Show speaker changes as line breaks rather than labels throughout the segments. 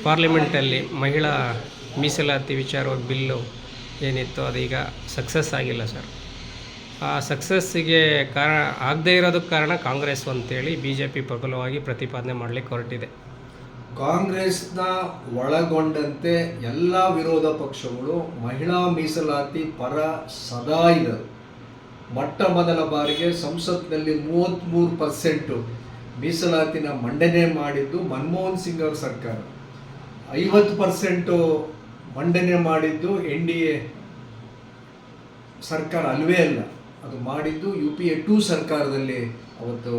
ಪಾರ್ಲಿಮೆಂಟಲ್ಲಿ ಮಹಿಳಾ ಮೀಸಲಾತಿ ವಿಚಾರವಾಗಿ ಬಿಲ್ಲು ಏನಿತ್ತು ಅದೀಗ ಸಕ್ಸಸ್ ಆಗಿಲ್ಲ ಸರ್. ಆ ಸಕ್ಸಸ್ಸಿಗೆ ಕಾರಣ ಆಗದೇ ಇರೋದಕ್ಕೆ ಕಾರಣ ಕಾಂಗ್ರೆಸ್ ಅಂತೇಳಿ BJP ಪ್ರಬಲವಾಗಿ ಪ್ರತಿಪಾದನೆ ಮಾಡಲಿಕ್ಕೆ ಹೊರಟಿದೆ.
ಕಾಂಗ್ರೆಸ್ನ ಒಳಗೊಂಡಂತೆ ಎಲ್ಲ ವಿರೋಧ ಪಕ್ಷಗಳು ಮಹಿಳಾ ಮೀಸಲಾತಿ ಪರ ಸದಾ ಇದ್ದರು. ಮೊಟ್ಟ ಮೊದಲ ಬಾರಿಗೆ ಸಂಸತ್ನಲ್ಲಿ 33% ಮೀಸಲಾತಿನ ಮಂಡನೆ ಮಾಡಿದ್ದು ಮನಮೋಹನ್ ಸಿಂಗ್ ಅವರ ಸರ್ಕಾರ. 50% ಮಂಡನೆ ಮಾಡಿದ್ದು NDA ಸರ್ಕಾರ ಅಲ್ವೇ ಅಲ್ಲ, ಅದು ಮಾಡಿದ್ದು UPA 2 ಸರ್ಕಾರದಲ್ಲಿ ಅವತ್ತು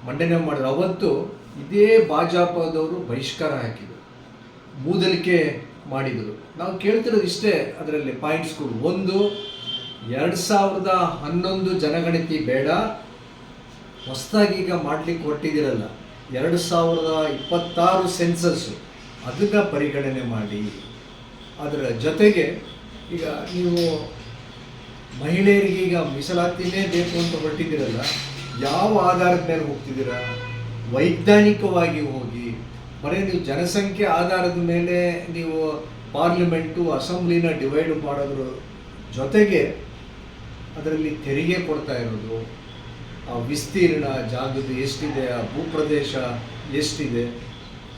ಮಂಡನೆ ಮಾಡಿದ್ರು. ಅವತ್ತು ಇದೇ ಭಾಜಪದವರು ಬಹಿಷ್ಕಾರ ಹಾಕಿದರು, ಮೂದಲಿಕೆ ಮಾಡಿದರು. ನಾವು ಕೇಳ್ತಿರೋದು ಇಷ್ಟೇ, ಅದರಲ್ಲಿ ಪಾಯಿಂಟ್ಸ್ಗಳು. ಒಂದು, 2011 ಜನಗಣತಿ ಬೇಡ, ಹೊಸದಾಗಿ ಈಗ ಮಾಡಲಿಕ್ಕೆ ಹೊರಟಿದ್ದೀರಲ್ಲ 2026 ಸೆನ್ಸಸ್ಸು, ಅದನ್ನು ಪರಿಗಣನೆ ಮಾಡಿ. ಅದರ ಜೊತೆಗೆ ಈಗ ನೀವು ಮಹಿಳೆಯರಿಗೆ ಈಗ ಮೀಸಲಾತಿನೇ ಬೇಕು ಅಂತ ಹೊರಟಿದ್ದೀರಲ್ಲ, ಯಾವ ಆಧಾರದ ಮೇಲೆ ಹೋಗ್ತಿದ್ದೀರಾ? ವೈಜ್ಞಾನಿಕವಾಗಿ ಹೋಗಿ. ಬರೀ ನೀವು ಜನಸಂಖ್ಯೆ ಆಧಾರದ ಮೇಲೆ ನೀವು ಪಾರ್ಲಿಮೆಂಟು ಅಸೆಂಬ್ಲಿನ ಡಿವೈಡ್ ಮಾಡೋದ್ರ ಜೊತೆಗೆ ಅದರಲ್ಲಿ ತೆರಿಗೆ ಕೊಡ್ತಾ ಇರೋದು, ಆ ವಿಸ್ತೀರ್ಣ ಜಾಗದ ಎಷ್ಟಿದೆ, ಆ ಭೂಪ್ರದೇಶ ಎಷ್ಟಿದೆ,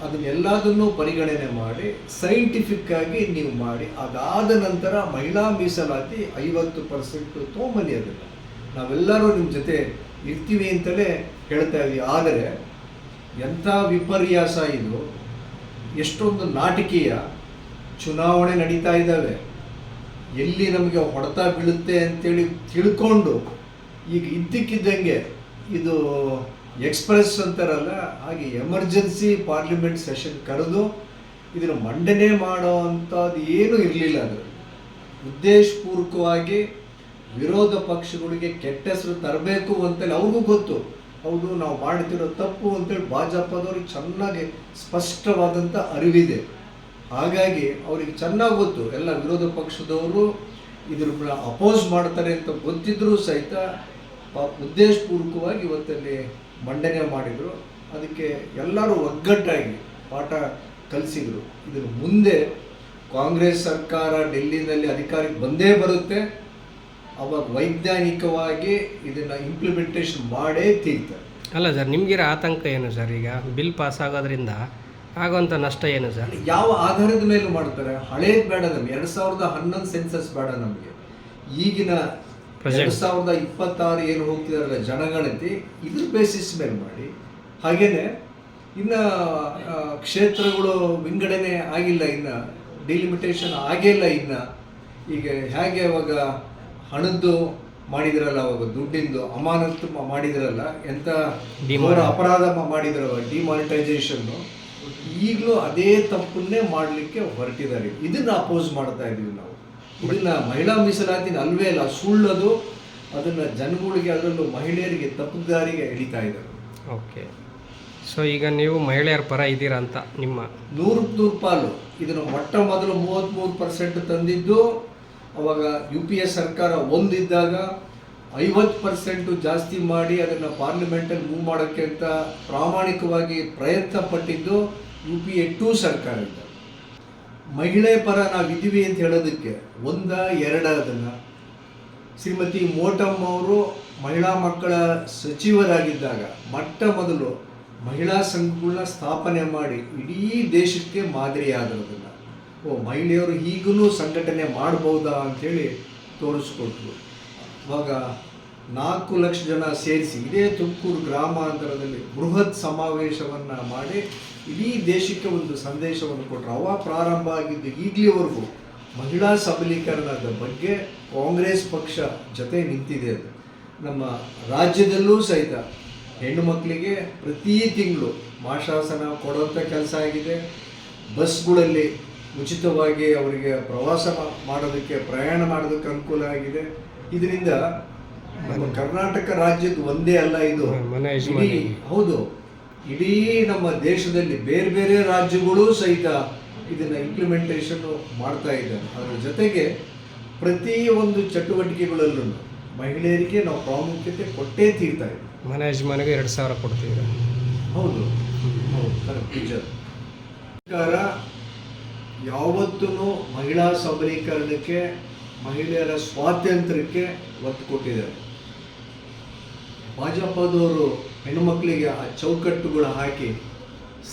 ಅದನ್ನೆಲ್ಲದನ್ನು ಪರಿಗಣನೆ ಮಾಡಿ ಸೈಂಟಿಫಿಕ್ ಆಗಿ ನೀವು ಮಾಡಿ. ಅದಾದ ನಂತರ ಮಹಿಳಾ ಮೀಸಲಾತಿ 50% ತೊಗೊಂಬನ್ನಿ. ಅದನ್ನು ನಾವೆಲ್ಲರೂ ನಿಮ್ಮ ಜೊತೆ ಇರ್ತೀವಿ ಅಂತಲೇ ಹೇಳ್ತಾ ಇದ್ದೀವಿ. ಆದರೆ ಎಂಥ ವಿಪರ್ಯಾಸ ಇದು! ಎಷ್ಟೊಂದು ನಾಟಕೀಯ ಚುನಾವಣೆ ನಡೀತಾ ಇದ್ದಾವೆ, ಎಲ್ಲಿ ನಮಗೆ ಹೊಡೆತ ಬೀಳುತ್ತೆ ಅಂತೇಳಿ ತಿಳ್ಕೊಂಡು ಈಗ ಇದ್ದಕ್ಕಿದ್ದಂಗೆ ಇದು ಎಕ್ಸ್ಪ್ರೆಸ್ ಅಂತಾರಲ್ಲ ಹಾಗೆ ಎಮರ್ಜೆನ್ಸಿ ಪಾರ್ಲಿಮೆಂಟ್ ಸೆಷನ್ ಕರೆದು ಇದನ್ನು ಮಂಡನೆ ಮಾಡೋ ಅಂಥದ್ದು ಏನೂ ಇರಲಿಲ್ಲ. ಅದರಲ್ಲಿ ಉದ್ದೇಶಪೂರ್ವಕವಾಗಿ ವಿರೋಧ ಪಕ್ಷಗಳಿಗೆ ಕೆಟ್ಟ ಹೆಸರು ತರಬೇಕು ಅಂತೇಳಿ ಅವ್ರಿಗೂ ಗೊತ್ತು, ಹೌದು ನಾವು ಮಾಡ್ತಿರೋ ತಪ್ಪು ಅಂತೇಳಿ ಭಾಜಪದವ್ರಿಗೆ ಚೆನ್ನಾಗಿ ಸ್ಪಷ್ಟವಾದಂಥ ಅರಿವಿದೆ. ಹಾಗಾಗಿ ಅವ್ರಿಗೆ ಚೆನ್ನಾಗಿ ಗೊತ್ತು, ಎಲ್ಲ ವಿರೋಧ ಪಕ್ಷದವರು ಇದ್ರ ಅಪೋಸ್ ಮಾಡ್ತಾರೆ ಅಂತ ಗೊತ್ತಿದ್ರೂ ಸಹಿತ ಉದ್ದೇಶಪೂರ್ವಕವಾಗಿ ಇವತ್ತಲ್ಲಿ ಮಂಡನೆ ಮಾಡಿದರು. ಅದಕ್ಕೆ ಎಲ್ಲರೂ ಒಗ್ಗಟ್ಟಾಗಿ ಪಾಠ ಕಲಿಸಿದರು. ಇದರ ಮುಂದೆ ಕಾಂಗ್ರೆಸ್ ಸರ್ಕಾರ ಡೆಲ್ಲಿನಲ್ಲಿ ಅಧಿಕಾರಕ್ಕೆ ಬಂದೇ ಬರುತ್ತೆ, ಅವಾಗ ವೈಜ್ಞಾನಿಕವಾಗಿ ಇದನ್ನು ಇಂಪ್ಲಿಮೆಂಟೇಷನ್ ಮಾಡೇ ತೀರ್ತಾರೆ.
ಅಲ್ಲ ಸರ್, ನಿಮಗಿರೋ ಆತಂಕ ಏನು ಸರ್? ಈಗ ಬಿಲ್ ಪಾಸ್ ಆಗೋದ್ರಿಂದ ಆಗುವಂಥ ನಷ್ಟ ಏನು ಸರ್?
ಯಾವ ಆಧಾರದ ಮೇಲೂ ಮಾಡ್ತಾರೆ? ಹಳೇದು ಬೇಡ ನಮಗೆ, 2011 ಸೆನ್ಸಸ್ ಬೇಡ ನಮಗೆ. ಈಗಿನ 2026 ಏನು ಹೋಗ್ತಿದಾರಲ್ಲ ಜನಗಣತಿ, ಇದ್ರ ಬೇಸಿಸ್ ಮೇಲೆ ಮಾಡಿ. ಹಾಗೇನೆ ಇನ್ನು ಕ್ಷೇತ್ರಗಳು ವಿಂಗಡಣೆ ಆಗಿಲ್ಲ, ಇನ್ನು ಡಿಲಿಮಿಟೇಷನ್ ಆಗಿಲ್ಲ. ಇನ್ನು ಈಗ ಹೇಗೆ ಅವಾಗ ಹಣದ್ದು ಮಾಡಿದ್ರಲ್ಲ, ಅವಾಗ ದುಡ್ಡಿಂದು ಅಮಾನತು ಮಾಡಿದ್ರಲ್ಲ, ಎಂಥ ಅಪರಾಧ ಮಾಡಿದ್ರಲ್ಲ ಡಿಮಾನಿಟೈಸೇಷನ್ನು, ಈಗಲೂ ಅದೇ ತಪ್ಪನ್ನೇ ಮಾಡಲಿಕ್ಕೆ ಹೊರಟಿದ್ದಾರೆ. ಇದನ್ನು ಅಪೋಸ್ ಮಾಡ್ತಾ ಇದ್ದೀವಿ ನಾವು. ಇದನ್ನು ಮಹಿಳಾ ಮೀಸಲಾತಿನ ಅಲ್ವೇ ಅಲ್ಲ, ಸುಳ್ಳದು. ಅದನ್ನು ಜನಗಳಿಗೆ, ಅದರಲ್ಲೂ ಮಹಿಳೆಯರಿಗೆ ತಪ್ಪುದಾರಿಗೆ ಎಳಿತಾ ಇದ್ದಾರೆ.
ಓಕೆ, ಸೊ ಈಗ ನೀವು ಮಹಿಳೆಯರ ಪರ ಇದ್ದೀರಾ ಅಂತ ನಿಮ್ಮ
100 ಪಾಲು. ಇದನ್ನು ಮೊಟ್ಟ ಮೊದಲು 33% ತಂದಿದ್ದು ಅವಾಗ UPA ಸರ್ಕಾರ ಒಂದಿದ್ದಾಗ 50% ಜಾಸ್ತಿ ಮಾಡಿ ಅದನ್ನು ಪಾರ್ಲಿಮೆಂಟಲ್ಲಿ ಮೂವ್ ಮಾಡೋಕ್ಕೆ ಅಂತ ಪ್ರಾಮಾಣಿಕವಾಗಿ ಪ್ರಯತ್ನ ಪಟ್ಟಿದ್ದು UPA 2 ಸರ್ಕಾರ ಇದ್ದ. ಮಹಿಳೆ ಪರ ನಾವಿದ್ದೀವಿ ಅಂತ ಹೇಳೋದಕ್ಕೆ ಅದನ್ನು ಶ್ರೀಮತಿ ಮೋಟಮ್ಮ ಅವರು ಮಹಿಳಾ ಮಕ್ಕಳ ಸಚಿವರಾಗಿದ್ದಾಗ ಮೊಟ್ಟ ಮೊದಲು ಮಹಿಳಾ ಸಂಘಗಳನ್ನ ಸ್ಥಾಪನೆ ಮಾಡಿ ಇಡೀ ದೇಶಕ್ಕೆ ಮಾದರಿಯಾದದನ್ನು, ಮಹಿಳೆಯರು ಈಗಲೂ ಸಂಘಟನೆ ಮಾಡ್ಬೋದಾ ಅಂಥೇಳಿ ತೋರಿಸ್ಕೊಟ್ರು. ಅವಾಗ 4 ಲಕ್ಷ ಜನ ಸೇರಿಸಿ ಇದೇ ತುಮಕೂರು ಗ್ರಾಮಾಂತರದಲ್ಲಿ ಬೃಹತ್ ಸಮಾವೇಶವನ್ನು ಮಾಡಿ ಇಡೀ ದೇಶಕ್ಕೆ ಒಂದು ಸಂದೇಶವನ್ನು ಕೊಟ್ಟರು. ಅವ ಪ್ರಾರಂಭ ಆಗಿದ್ದು ಈಗಲಿವರೆಗೂ ಮಹಿಳಾ ಸಬಲೀಕರಣದ ಬಗ್ಗೆ ಕಾಂಗ್ರೆಸ್ ಪಕ್ಷ ಜೊತೆ ನಿಂತಿದೆ. ಅದು ನಮ್ಮ ರಾಜ್ಯದಲ್ಲೂ ಸಹಿತ ಹೆಣ್ಣು ಮಕ್ಕಳಿಗೆ ಪ್ರತಿ ತಿಂಗಳು ಮಾಶಾಸನ ಕೊಡುವಂಥ ಕೆಲಸ ಆಗಿದೆ. ಬಸ್ಗಳಲ್ಲಿ ಉಚಿತವಾಗಿ ಅವರಿಗೆ ಪ್ರವಾಸ ಮಾಡೋದಕ್ಕೆ, ಪ್ರಯಾಣ ಮಾಡೋದಕ್ಕೆ ಅನುಕೂಲ ಆಗಿದೆ. ಇದರಿಂದ ನಮ್ಮ ಕರ್ನಾಟಕ ರಾಜ್ಯದ ಒಂದೇ ಅಲ್ಲ, ಇದು ಹೌದು ಇಡೀ ನಮ್ಮ ದೇಶದಲ್ಲಿ ಬೇರೆ ಬೇರೆ ರಾಜ್ಯಗಳು ಸಹಿತ ಇದನ್ನು ಇಂಪ್ಲಿಮೆಂಟೇಷನ್ನು ಮಾಡ್ತಾ ಇದ್ದಾರೆ. ಅದರ ಜೊತೆಗೆ ಪ್ರತಿಯೊಂದು ಚಟುವಟಿಕೆಗಳಲ್ಲೂ ಮಹಿಳೆಯರಿಗೆ ನಾವು ಪ್ರಾಮುಖ್ಯತೆ ಕೊಟ್ಟೇ ತೀರ್ತಾ ಇದ್ದೀವಿ.
ಮನೆ ಯಜಮಾನಿಗೆ 2,000 ಕೊಡ್ತೀವಿ.
ಹೌದು ಹೌದು, ಕರೆಕ್ಟ್. ಸರ್ಕಾರ ಯಾವತ್ತೂ ಮಹಿಳಾ ಸಬಲೀಕರಣಕ್ಕೆ, ಮಹಿಳೆಯರ ಸ್ವಾತಂತ್ರ್ಯಕ್ಕೆ ಒತ್ತು ಕೊಟ್ಟಿದ್ದಾರೆ. ಭಾಜಪದವರು ಹೆಣ್ಣುಮಕ್ಕಳಿಗೆ ಆ ಚೌಕಟ್ಟುಗಳು ಹಾಕಿ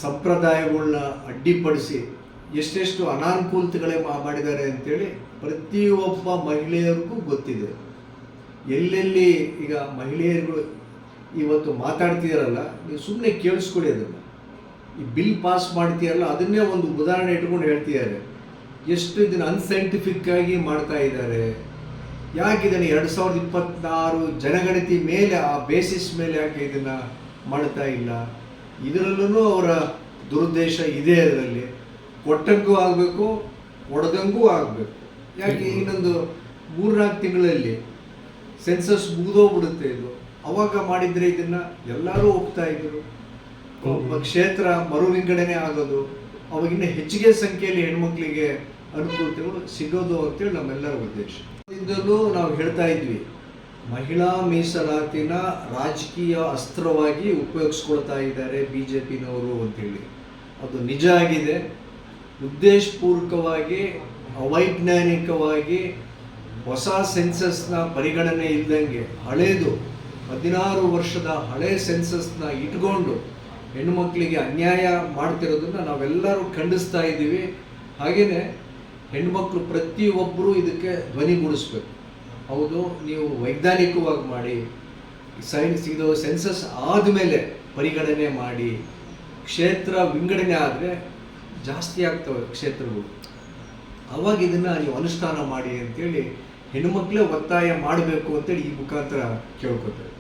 ಸಂಪ್ರದಾಯಗಳನ್ನ ಅಡ್ಡಿಪಡಿಸಿ ಎಷ್ಟೆಷ್ಟು ಅನಾನುಕೂಲತೆಗಳೇ ಮಾಡಿದ್ದಾರೆ ಅಂತೇಳಿ ಪ್ರತಿಯೊಬ್ಬ ಮಹಿಳೆಯರಿಗೂ ಗೊತ್ತಿದೆ. ಎಲ್ಲೆಲ್ಲಿ ಈಗ ಮಹಿಳೆಯರುಗಳು ಇವತ್ತು ಮಾತಾಡ್ತಿದಾರಲ್ಲ, ನೀವು ಸುಮ್ಮನೆ ಕೇಳಿಸ್ಕೊಡಿ ಅದನ್ನು. ಈ ಬಿಲ್ ಪಾಸ್ ಮಾಡ್ತೀಯಲ್ಲ, ಅದನ್ನೇ ಒಂದು ಉದಾಹರಣೆ ಇಟ್ಕೊಂಡು ಹೇಳ್ತಿದ್ದಾರೆ. ಎಷ್ಟು ಇದನ್ನು ಅನ್ಸೈಂಟಿಫಿಕ್ ಆಗಿ ಮಾಡ್ತಾ ಇದ್ದಾರೆ. ಯಾಕೆ ಇದನ್ನು 2026 ಜನಗಣತಿ ಮೇಲೆ, ಆ ಬೇಸಿಸ್ ಮೇಲೆ ಯಾಕೆ ಇದನ್ನು ಮಾಡ್ತಾ ಇಲ್ಲ? ಇದರಲ್ಲೂ ಅವರ ದುರುದ್ದೇಶ ಇದೆ. ಅದರಲ್ಲಿ ಕೊಟ್ಟಂಗೂ ಆಗಬೇಕು, ಒಡೆದಂಗೂ ಆಗಬೇಕು. ಯಾಕೆ ಇನ್ನೊಂದು 3-4 ತಿಂಗಳಲ್ಲಿ ಸೆನ್ಸಸ್ ಮುಗಿದೋಗ್ಬಿಡುತ್ತೆ. ಇದು ಅವಾಗ ಮಾಡಿದರೆ ಇದನ್ನು ಎಲ್ಲರೂ ಹೋಗ್ತಾ ಇದ್ರು. ಕ್ಷೇತ್ರ ಮರು ವಿಂಗಡಣೆ ಆಗೋದು, ಅವಾಗಿನ್ನ ಹೆಚ್ಚಿಗೆ ಸಂಖ್ಯೆಯಲ್ಲಿ ಹೆಣ್ಮಕ್ಳಿಗೆ ಅನುಕೂಲತೆಗಳು ಸಿಗೋದು ಅಂತೇಳಿ ನಮ್ಮೆಲ್ಲರ ಉದ್ದೇಶ. ಇದರಲ್ಲೂ ನಾವು ಹೇಳ್ತಾ ಇದ್ವಿ, ಮಹಿಳಾ ಮೀಸಲಾತಿನ ರಾಜಕೀಯ ಅಸ್ತ್ರವಾಗಿ ಉಪಯೋಗಿಸ್ಕೊಳ್ತಾ ಇದ್ದಾರೆ BJPನವರು ಅಂತೇಳಿ. ಅದು ನಿಜ ಆಗಿದೆ. ಉದ್ದೇಶಪೂರ್ವಕವಾಗಿ, ಅವೈಜ್ಞಾನಿಕವಾಗಿ ಹೊಸ ಸೆನ್ಸಸ್ನ ಪರಿಗಣನೆ ಇಲ್ದಂಗೆ ಹಳೇದು 16 ವರ್ಷದ ಹಳೆ ಸೆನ್ಸಸ್ನ ಇಟ್ಕೊಂಡು ಹೆಣ್ಣುಮಕ್ಕಳಿಗೆ ಅನ್ಯಾಯ ಮಾಡ್ತಿರೋದನ್ನು ನಾವೆಲ್ಲರೂ ಖಂಡಿಸ್ತಾ ಇದ್ದೀವಿ. ಹಾಗೆಯೇ ಹೆಣ್ಮಕ್ಳು ಪ್ರತಿಯೊಬ್ಬರೂ ಇದಕ್ಕೆ ಧ್ವನಿಗೂಡಿಸ್ಬೇಕು. ಹೌದು, ನೀವು ವೈಜ್ಞಾನಿಕವಾಗಿ ಮಾಡಿ, ಇದು ಸೆನ್ಸಸ್ ಆದಮೇಲೆ ಪರಿಗಣನೆ ಮಾಡಿ. ಕ್ಷೇತ್ರ ವಿಂಗಡಣೆ ಆದರೆ ಜಾಸ್ತಿ ಆಗ್ತವೆ ಕ್ಷೇತ್ರಗಳು, ಅವಾಗ ಇದನ್ನು ನೀವು ಅನುಷ್ಠಾನ ಮಾಡಿ ಅಂತೇಳಿ ಹೆಣ್ಣುಮಕ್ಕಳೇ ಒತ್ತಾಯ ಮಾಡಬೇಕು ಅಂತೇಳಿ ಈ ಮುಖಾಂತರ ಕೇಳ್ಕೊತಾರೆ.